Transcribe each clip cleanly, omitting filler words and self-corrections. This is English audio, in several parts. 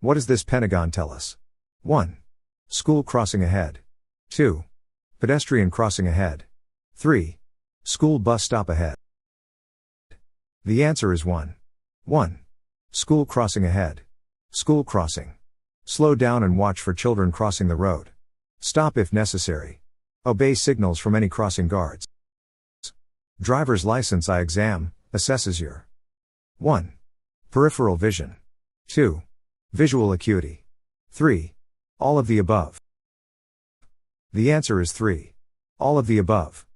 What does this pentagon tell us? 1. School crossing ahead. 2. Pedestrian crossing ahead. 3. School bus stop ahead. The answer is 1. 1. School crossing ahead. School crossing. Slow down and watch for children crossing the road. Stop if necessary. Obey signals from any crossing guards. Driver's license eye exam assesses your 1. Peripheral vision. 2. Visual acuity. 3. All of the above. The answer is 3. All of the above.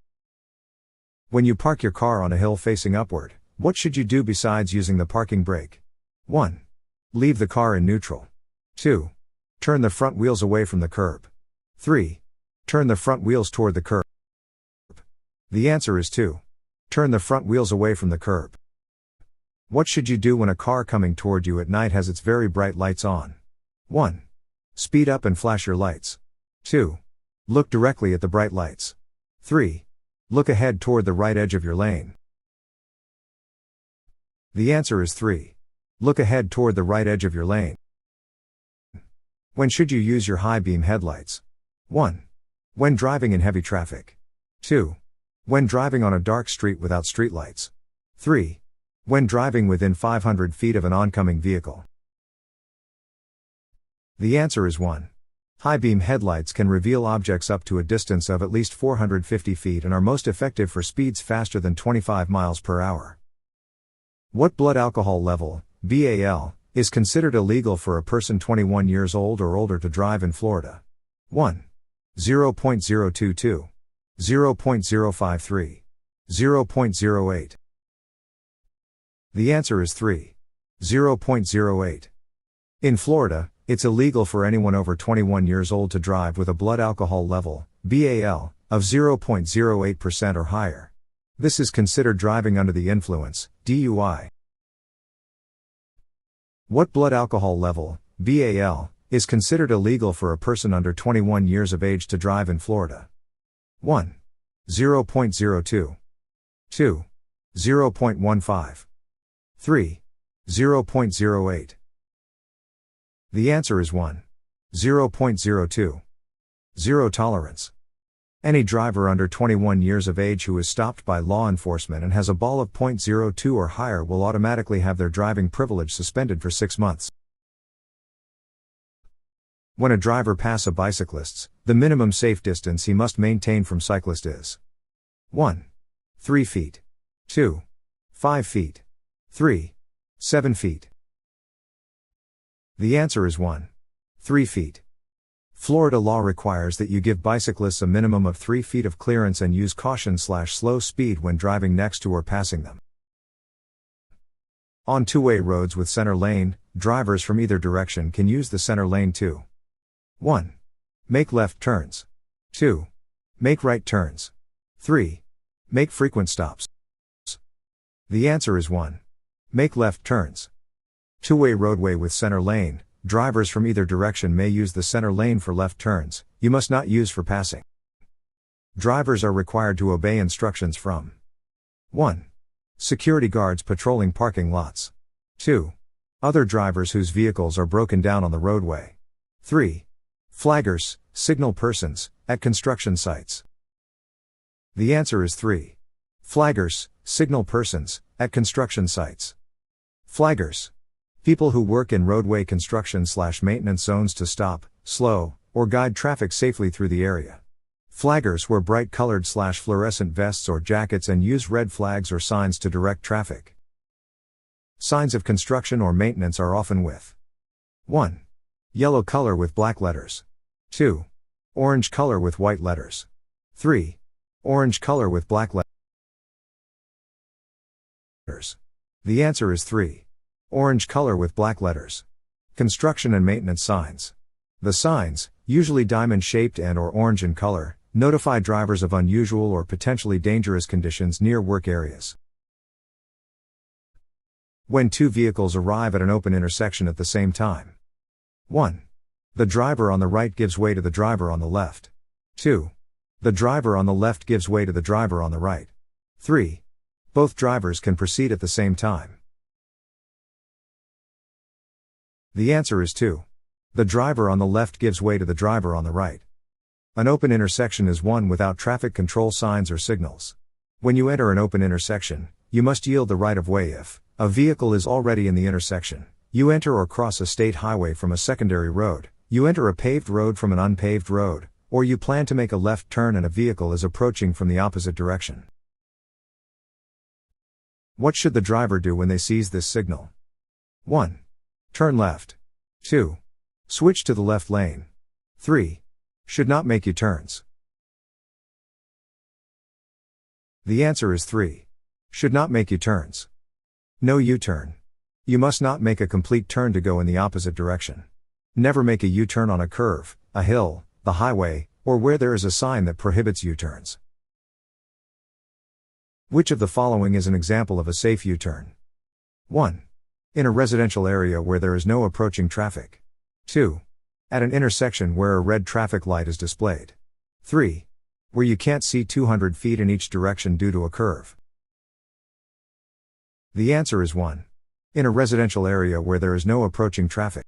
When you park your car on a hill facing upward, what should you do besides using the parking brake? 1. Leave the car in neutral. 2. Turn the front wheels away from the curb. 3. Turn the front wheels toward the curb. The answer is 2. Turn the front wheels away from the curb. What should you do when a car coming toward you at night has its very bright lights on? 1. Speed up and flash your lights. 2. Look directly at the bright lights. 3. Look ahead toward the right edge of your lane. The answer is 3. Look ahead toward the right edge of your lane. When should you use your high beam headlights? 1. When driving in heavy traffic. 2. When driving on a dark street without streetlights. 3. When driving within 500 feet of an oncoming vehicle. The answer is 1. High beam headlights can reveal objects up to a distance of at least 450 feet and are most effective for speeds faster than 25 miles per hour. What blood alcohol level, BAL, is considered illegal for a person 21 years old or older to drive in Florida? 1. 0.022. 0.053. 0.08. The answer is 3. 0.08. In Florida, it's illegal for anyone over 21 years old to drive with a blood alcohol level, BAL, of 0.08% or higher. This is considered driving under the influence, DUI. What blood alcohol level, BAL, is considered illegal for a person under 21 years of age to drive in Florida? 1. 0.02. 2. 0.15. 3. 0.08. The answer is 1. 0.02. Zero tolerance. Any driver under 21 years of age who is stopped by law enforcement and has a BAL of .02 or higher will automatically have their driving privilege suspended for 6 months. When a driver passes a bicyclist, the minimum safe distance he must maintain from cyclist is 1. 3 feet. 2. 5 feet. 3. 7 feet. The answer is 1. 3 feet. Florida law requires that you give bicyclists a minimum of 3 feet of clearance and use caution/slow speed when driving next to or passing them. On two-way roads with center lane, drivers from either direction can use the center lane to 1. Make left turns. 2. Make right turns. 3. Make frequent stops. The answer is 1. Make left turns. Two-way roadway with center lane, drivers from either direction may use the center lane for left turns, you must not use for passing. Drivers are required to obey instructions from 1. Security guards patrolling parking lots. 2. Other drivers whose vehicles are broken down on the roadway. 3. Flaggers, signal persons, at construction sites. The answer is 3. Flaggers, signal persons, at construction sites. Flaggers. People who work in roadway construction/maintenance zones to stop, slow, or guide traffic safely through the area. Flaggers wear bright-colored/fluorescent vests or jackets and use red flags or signs to direct traffic. Signs of construction or maintenance are often with 1. Yellow color with black letters. 2. Orange color with white letters. 3. Orange color with black letters. The answer is 3. Orange color with black letters. Construction and maintenance signs. The signs, usually diamond-shaped and/or orange in color, notify drivers of unusual or potentially dangerous conditions near work areas. When two vehicles arrive at an open intersection at the same time. 1. The driver on the right gives way to the driver on the left. 2. The driver on the left gives way to the driver on the right. 3. Both drivers can proceed at the same time. The answer is 2. The driver on the left gives way to the driver on the right. An open intersection is one without traffic control signs or signals. When you enter an open intersection, you must yield the right of way if a vehicle is already in the intersection. You enter or cross a state highway from a secondary road, you enter a paved road from an unpaved road, or you plan to make a left turn and a vehicle is approaching from the opposite direction. What should the driver do when they sees this signal? 1. Turn left. 2. Switch to the left lane. 3. Should not make U-turns. The answer is 3. Should not make U-turns. No U-turn. You must not make a complete turn to go in the opposite direction. Never make a U-turn on a curve, a hill, the highway, or where there is a sign that prohibits U-turns. Which of the following is an example of a safe U-turn? 1. In a residential area where there is no approaching traffic. 2. At an intersection where a red traffic light is displayed. 3. Where you can't see 200 feet in each direction due to a curve. The answer is 1. In a residential area where there is no approaching traffic.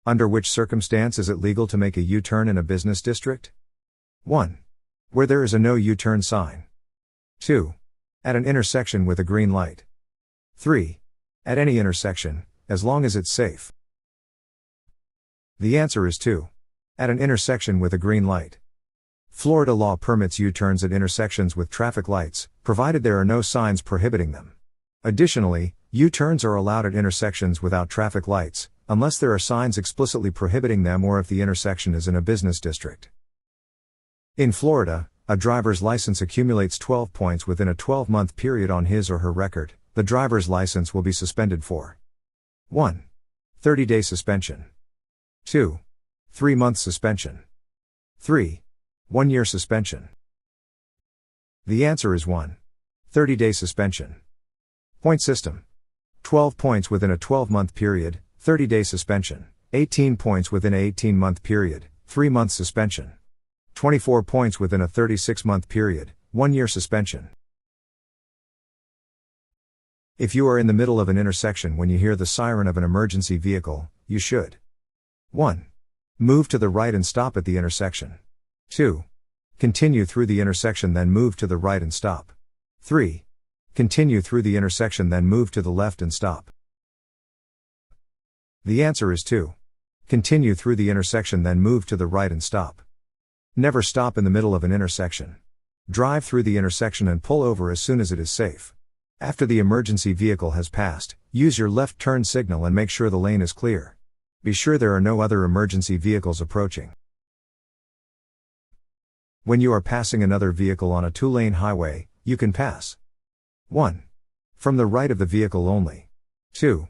Under which circumstance is it legal to make a U-turn in a business district? 1. Where there is a no U-turn sign. 2. At an intersection with a green light. 3. At any intersection, as long as it's safe. The answer is 2. At an intersection with a green light. Florida law permits U-turns at intersections with traffic lights, provided there are no signs prohibiting them. Additionally, U-turns are allowed at intersections without traffic lights, unless there are signs explicitly prohibiting them or if the intersection is in a business district. In Florida, a driver's license accumulates 12 points within a 12-month period on his or her record. The driver's license will be suspended for 1. 30-day suspension. 2. 3-month suspension. 3. 1-year suspension. The answer is 1. 30-day suspension. Point system. 12 points within a 12-month period, 30-day suspension. 18 points within a 18-month period, 3-month suspension. 24 points within a 36-month period, 1-year suspension. If you are in the middle of an intersection when you hear the siren of an emergency vehicle, you should 1. Move to the right and stop at the intersection. 2. Continue through the intersection then move to the right and stop. 3. Continue through the intersection then move to the left and stop. The answer is 2. Continue through the intersection then move to the right and stop. Never stop in the middle of an intersection. Drive through the intersection and pull over as soon as it is safe. After the emergency vehicle has passed, use your left turn signal and make sure the lane is clear. Be sure there are no other emergency vehicles approaching. When you are passing another vehicle on a 2-lane highway, you can pass 1. From the right of the vehicle only. 2.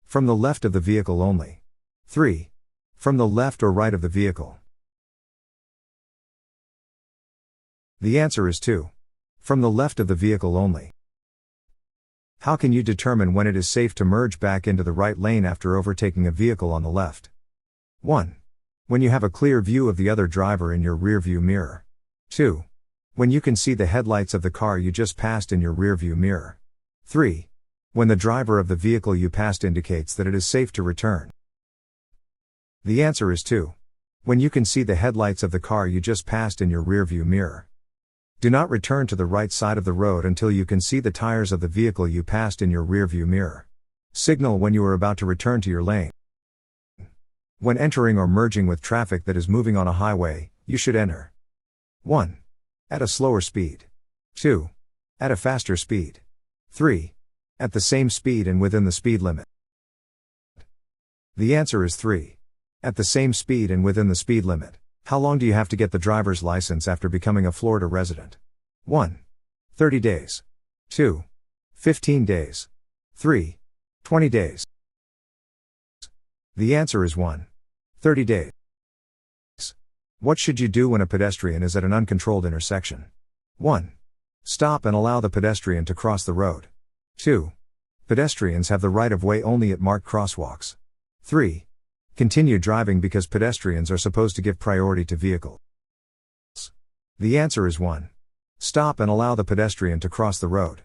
From the left of the vehicle only. 3. From the left or right of the vehicle. The answer is 2. From the left of the vehicle only. How can you determine when it is safe to merge back into the right lane after overtaking a vehicle on the left? 1. When you have a clear view of the other driver in your rearview mirror. 2. When you can see the headlights of the car you just passed in your rearview mirror. 3. When the driver of the vehicle you passed indicates that it is safe to return. The answer is 2. When you can see the headlights of the car you just passed in your rearview mirror. Do not return to the right side of the road until you can see the tires of the vehicle you passed in your rearview mirror. Signal when you are about to return to your lane. When entering or merging with traffic that is moving on a highway, you should enter 1. At a slower speed. 2. At a faster speed. 3. At the same speed and within the speed limit. The answer is 3. At the same speed and within the speed limit. How long do you have to get the driver's license after becoming a Florida resident? 1. 30 days. 2. 15 days. 3. 20 days. The answer is 1. 30 days. What should you do when a pedestrian is at an uncontrolled intersection? 1. Stop and allow the pedestrian to cross the road. 2. Pedestrians have the right of way only at marked crosswalks. 3. Continue driving because pedestrians are supposed to give priority to vehicles. The answer is 1. Stop and allow the pedestrian to cross the road.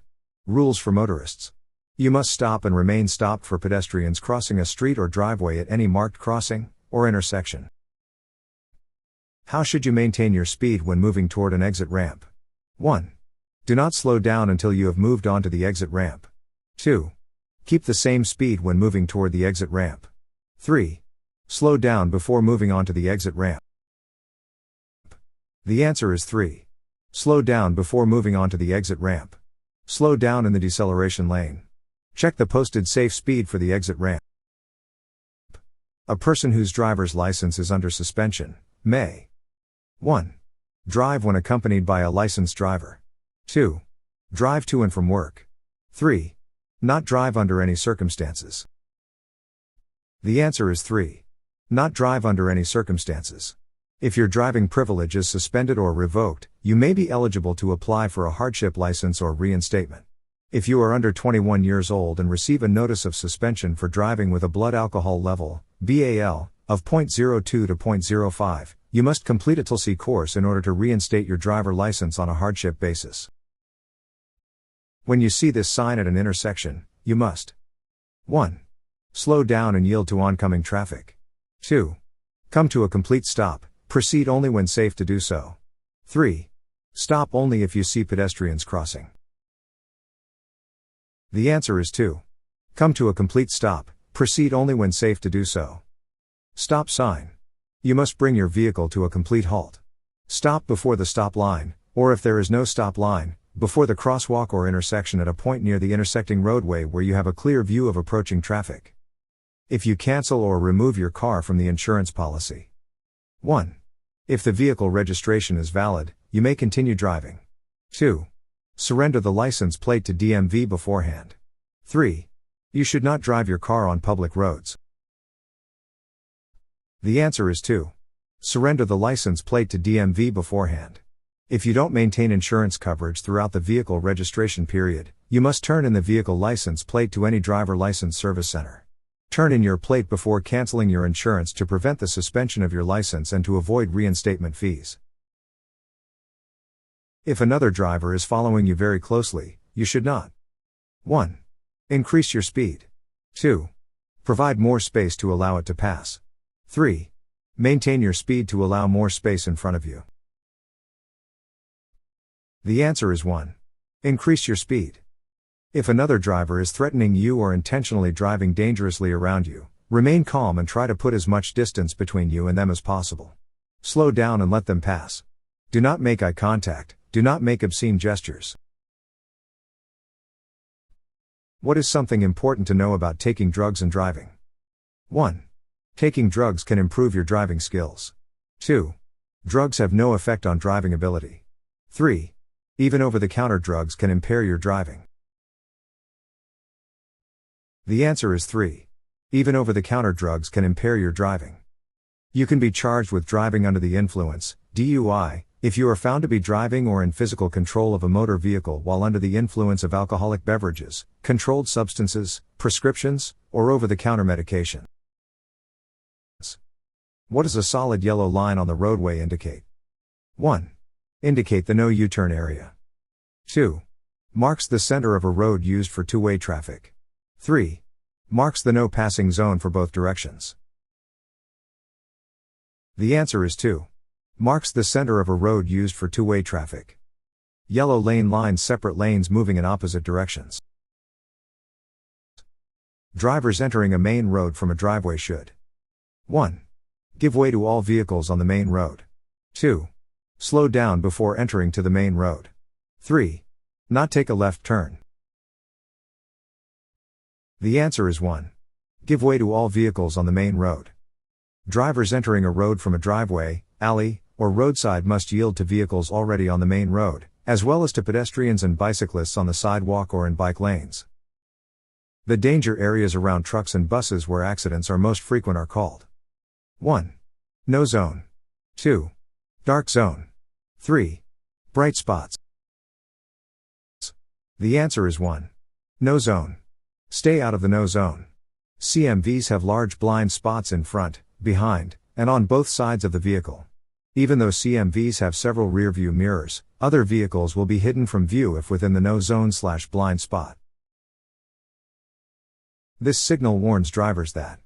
Rules for motorists. You must stop and remain stopped for pedestrians crossing a street or driveway at any marked crossing or intersection. How should you maintain your speed when moving toward an exit ramp? 1. Do not slow down until you have moved onto the exit ramp. 2. Keep the same speed when moving toward the exit ramp. 3. Slow down before moving onto the exit ramp. The answer is 3. Slow down before moving onto the exit ramp. Slow down in the deceleration lane. Check the posted safe speed for the exit ramp. A person whose driver's license is under suspension may 1. Drive when accompanied by a licensed driver. 2. Drive to and from work. 3. Not drive under any circumstances. The answer is 3. Not drive under any circumstances. If your driving privilege is suspended or revoked, you may be eligible to apply for a hardship license or reinstatement. If you are under 21 years old and receive a notice of suspension for driving with a blood alcohol level, BAL, of 0.02 to 0.05, you must complete a TLC course in order to reinstate your driver license on a hardship basis. When you see this sign at an intersection, you must 1. Slow down and yield to oncoming traffic. 2. Come to a complete stop, proceed only when safe to do so. 3. Stop only if you see pedestrians crossing. The answer is 2. Come to a complete stop, proceed only when safe to do so. Stop sign. You must bring your vehicle to a complete halt. Stop before the stop line, or if there is no stop line, before the crosswalk or intersection at a point near the intersecting roadway where you have a clear view of approaching traffic. If you cancel or remove your car from the insurance policy. 1. If the vehicle registration is valid, you may continue driving. 2. Surrender the license plate to DMV beforehand. 3. You should not drive your car on public roads. The answer is 2. Surrender the license plate to DMV beforehand. If you don't maintain insurance coverage throughout the vehicle registration period, you must turn in the vehicle license plate to any driver license service center. Turn in your plate before canceling your insurance to prevent the suspension of your license and to avoid reinstatement fees. If another driver is following you very closely, you should not 1. Increase your speed. 2. Provide more space to allow it to pass. 3. Maintain your speed to allow more space in front of you. The answer is 1. Increase your speed. If another driver is threatening you or intentionally driving dangerously around you, remain calm and try to put as much distance between you and them as possible. Slow down and let them pass. Do not make eye contact, do not make obscene gestures. What is something important to know about taking drugs and driving? 1. Taking drugs can improve your driving skills. 2. Drugs have no effect on driving ability. 3. Even over-the-counter drugs can impair your driving. The answer is 3. Even over-the-counter drugs can impair your driving. You can be charged with driving under the influence, DUI, if you are found to be driving or in physical control of a motor vehicle while under the influence of alcoholic beverages, controlled substances, prescriptions, or over-the-counter medication. What does a solid yellow line on the roadway indicate? 1. Indicate the no U-turn area. 2. Marks the center of a road used for two-way traffic. 3. Marks the no passing zone for both directions. The answer is 2. Marks the center of a road used for two-way traffic. Yellow lane lines separate lanes moving in opposite directions. Drivers entering a main road from a driveway should 1. Give way to all vehicles on the main road. 2. Slow down before entering to the main road. 3. Not take a left turn. The answer is 1. Give way to all vehicles on the main road. Drivers entering a road from a driveway, alley, or roadside must yield to vehicles already on the main road, as well as to pedestrians and bicyclists on the sidewalk or in bike lanes. The danger areas around trucks and buses where accidents are most frequent are called 1. No zone. 2. Dark zone. 3. Bright spots. The answer is 1. No zone. Stay out of the no zone. CMVs have large blind spots in front, behind, and on both sides of the vehicle. Even though CMVs have several rear-view mirrors, other vehicles will be hidden from view if within the no zone/blind spot. This signal warns drivers that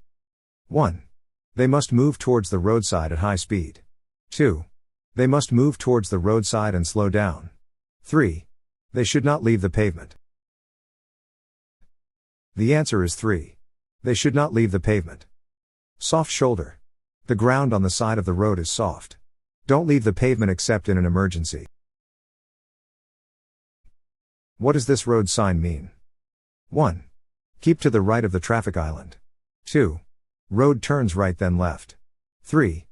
1. They must move towards the roadside at high speed. 2. They must move towards the roadside and slow down. 3. They should not leave the pavement. The answer is 3. They should not leave the pavement. Soft shoulder. The ground on the side of the road is soft. Don't leave the pavement except in an emergency. What does this road sign mean? 1. Keep to the right of the traffic island. 2. Road turns right then left. 3.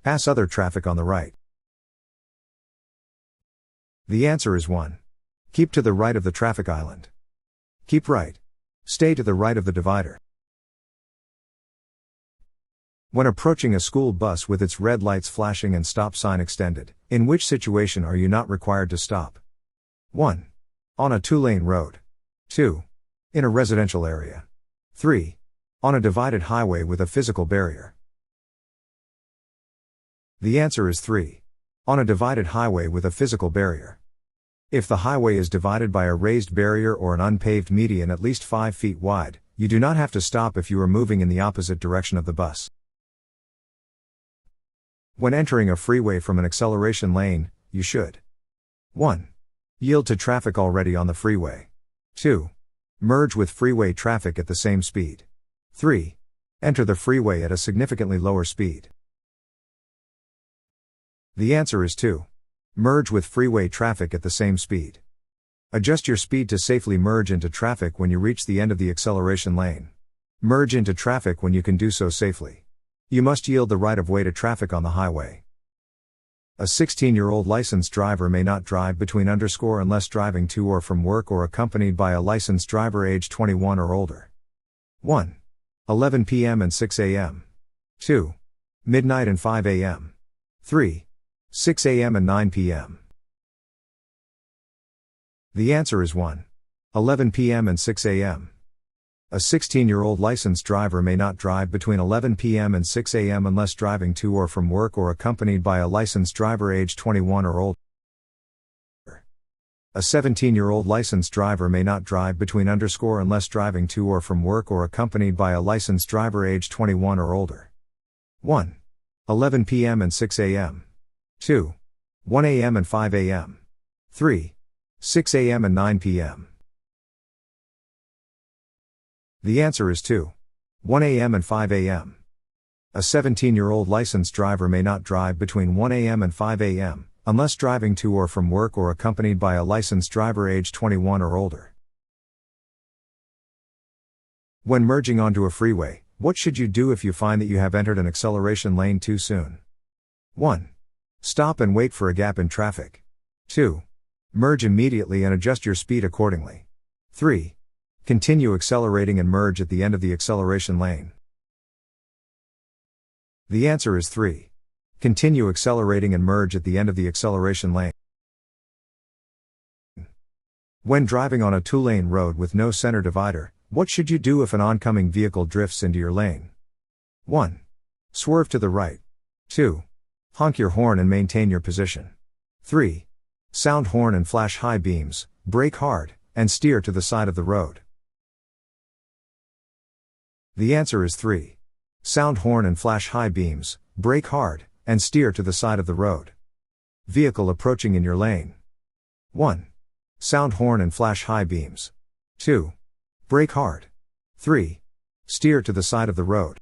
Pass other traffic on the right. The answer is 1. Keep to the right of the traffic island. Keep right. Stay to the right of the divider. When approaching a school bus with its red lights flashing and stop sign extended, in which situation are you not required to stop? 1. On a two-lane road. 2. In a residential area. 3. On a divided highway with a physical barrier. The answer is 3. On a divided highway with a physical barrier. If the highway is divided by a raised barrier or an unpaved median at least 5 feet wide, you do not have to stop if you are moving in the opposite direction of the bus. When entering a freeway from an acceleration lane, you should 1. Yield to traffic already on the freeway. 2. Merge with freeway traffic at the same speed. 3. Enter the freeway at a significantly lower speed. The answer is 2. Merge with freeway traffic at the same speed. Adjust your speed to safely merge into traffic when you reach the end of the acceleration lane. Merge into traffic when you can do so safely. You must yield the right of way to traffic on the highway. A 16-year-old licensed driver may not drive between unless driving to or from work or accompanied by a licensed driver age 21 or older. 1. 11 p.m. and 6 a.m. 2. Midnight and 5 a.m. 3. 6 a.m. and 9 p.m. The answer is 1. 11 p.m. and 6 a.m. A 16-year-old licensed driver may not drive between 11 p.m. and 6 a.m. unless driving to or from work or accompanied by a licensed driver age 21 or older. A 17-year-old licensed driver may not drive between unless driving to or from work or accompanied by a licensed driver age 21 or older. 1. 11 p.m. and 6 a.m. 2. 1 a.m. and 5 a.m. 3. 6 a.m. and 9 p.m. The answer is 2. 1 a.m. and 5 a.m. A 17-year-old licensed driver may not drive between 1 a.m. and 5 a.m., unless driving to or from work or accompanied by a licensed driver age 21 or older. When merging onto a freeway, what should you do if you find that you have entered an acceleration lane too soon? 1. Stop and wait for a gap in traffic. 2. Merge immediately and adjust your speed accordingly. 3. Continue accelerating and merge at the end of the acceleration lane. The answer is 3. Continue accelerating and merge at the end of the acceleration lane. When driving on a two-lane road with no center divider, what should you do if an oncoming vehicle drifts into your lane? 1. Swerve to the right. 2. Honk your horn and maintain your position. 3. Sound horn and flash high beams, brake hard, and steer to the side of the road. The answer is 3. Sound horn and flash high beams, brake hard, and steer to the side of the road. Vehicle approaching in your lane. 1. Sound horn and flash high beams. 2. Brake hard. 3. Steer to the side of the road.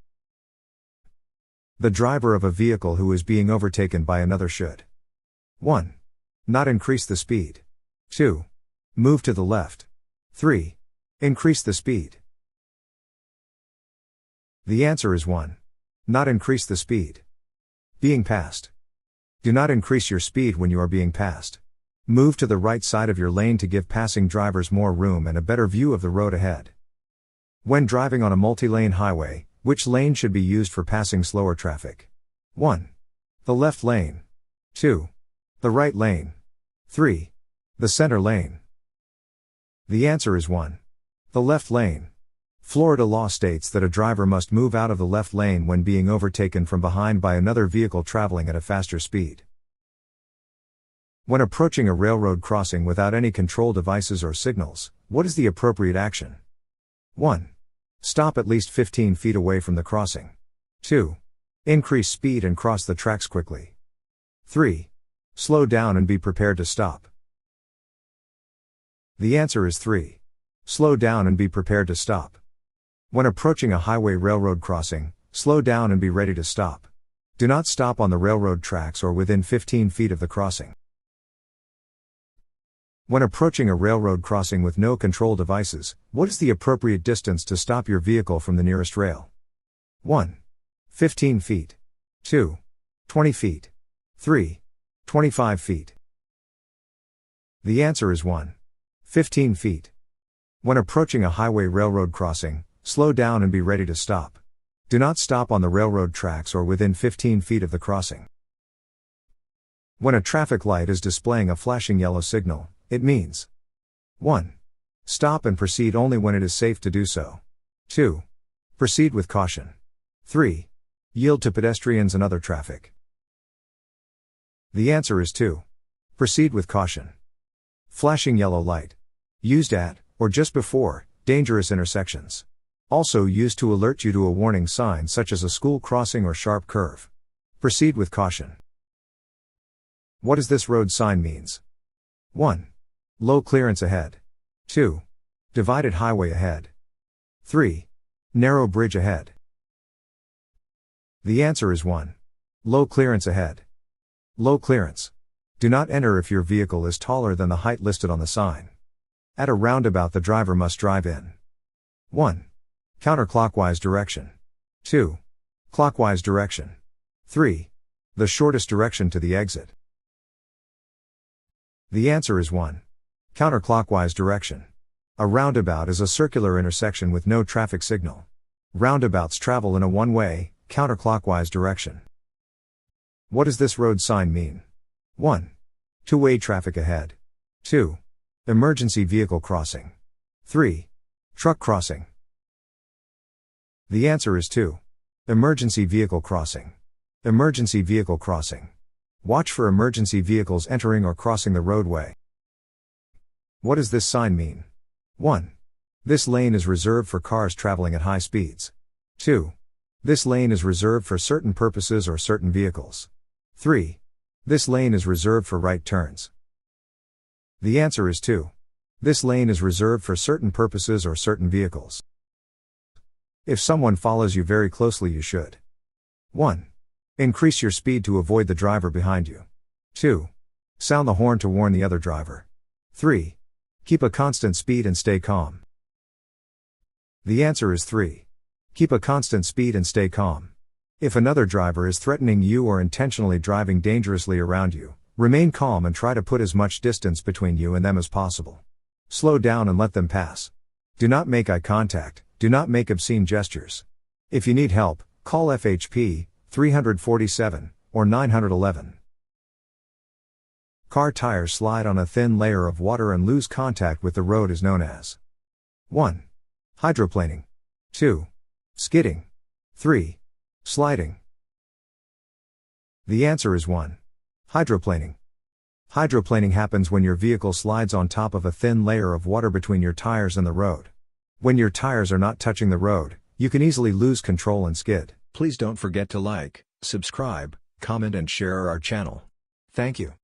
The driver of a vehicle who is being overtaken by another should 1. Not increase the speed. 2. Move to the left. 3. Increase the speed. The answer is 1. Not increase the speed. Being passed. Do not increase your speed when you are being passed. Move to the right side of your lane to give passing drivers more room and a better view of the road ahead. When driving on a multi-lane highway, which lane should be used for passing slower traffic? 1. The left lane. 2. The right lane. 3. The center lane. The answer is 1. The left lane. Florida law states that a driver must move out of the left lane when being overtaken from behind by another vehicle traveling at a faster speed. When approaching a railroad crossing without any control devices or signals, what is the appropriate action? 1. Stop at least 15 feet away from the crossing. 2. Increase speed and cross the tracks quickly. 3. Slow down and be prepared to stop. The answer is 3. Slow down and be prepared to stop. When approaching a highway railroad crossing, slow down and be ready to stop. Do not stop on the railroad tracks or within 15 feet of the crossing. When approaching a railroad crossing with no control devices, what is the appropriate distance to stop your vehicle from the nearest rail? 1. 15 feet. 2. 20 feet. 3. 25 feet. The answer is 1. 15 feet. When approaching a highway railroad crossing, slow down and be ready to stop. Do not stop on the railroad tracks or within 15 feet of the crossing. When a traffic light is displaying a flashing yellow signal, it means 1. Stop and proceed only when it is safe to do so. 2. Proceed with caution. 3. Yield to pedestrians and other traffic. The answer is 2. Proceed with caution. Flashing yellow light. Used at, or just before, dangerous intersections. Also used to alert you to a warning sign such as a school crossing or sharp curve. Proceed with caution. What does this road sign means? 1. Low clearance ahead. 2. Divided highway ahead. 3. Narrow bridge ahead. The answer is 1. Low clearance ahead. Low clearance. Do not enter if your vehicle is taller than the height listed on the sign. At a roundabout, the driver must drive in 1. Counterclockwise direction. 2. Clockwise direction. 3. The shortest direction to the exit. The answer is 1. Counterclockwise direction. A roundabout is a circular intersection with no traffic signal. Roundabouts travel in a one-way, counterclockwise direction. What does this road sign mean? 1. Two-way traffic ahead. 2. Emergency vehicle crossing. 3. Truck crossing. The answer is 2. Emergency vehicle crossing. Emergency vehicle crossing. Watch for emergency vehicles entering or crossing the roadway. What does this sign mean? 1. This lane is reserved for cars traveling at high speeds. 2. This lane is reserved for certain purposes or certain vehicles. 3. This lane is reserved for right turns. The answer is 2. This lane is reserved for certain purposes or certain vehicles. If someone follows you very closely, you should 1. Increase your speed to avoid the driver behind you. 2. Sound the horn to warn the other driver. 3. Keep a constant speed and stay calm. The answer is 3. Keep a constant speed and stay calm. If another driver is threatening you or intentionally driving dangerously around you, remain calm and try to put as much distance between you and them as possible. Slow down and let them pass. Do not make eye contact, do not make obscene gestures. If you need help, call FHP 347 or 911. Car tires slide on a thin layer of water and lose contact with the road is known as 1. Hydroplaning. 2. Skidding. 3. Sliding. The answer is 1. Hydroplaning. Hydroplaning happens when your vehicle slides on top of a thin layer of water between your tires and the road. When your tires are not touching the road, you can easily lose control and skid. Please don't forget to like, subscribe, comment and share our channel. Thank you.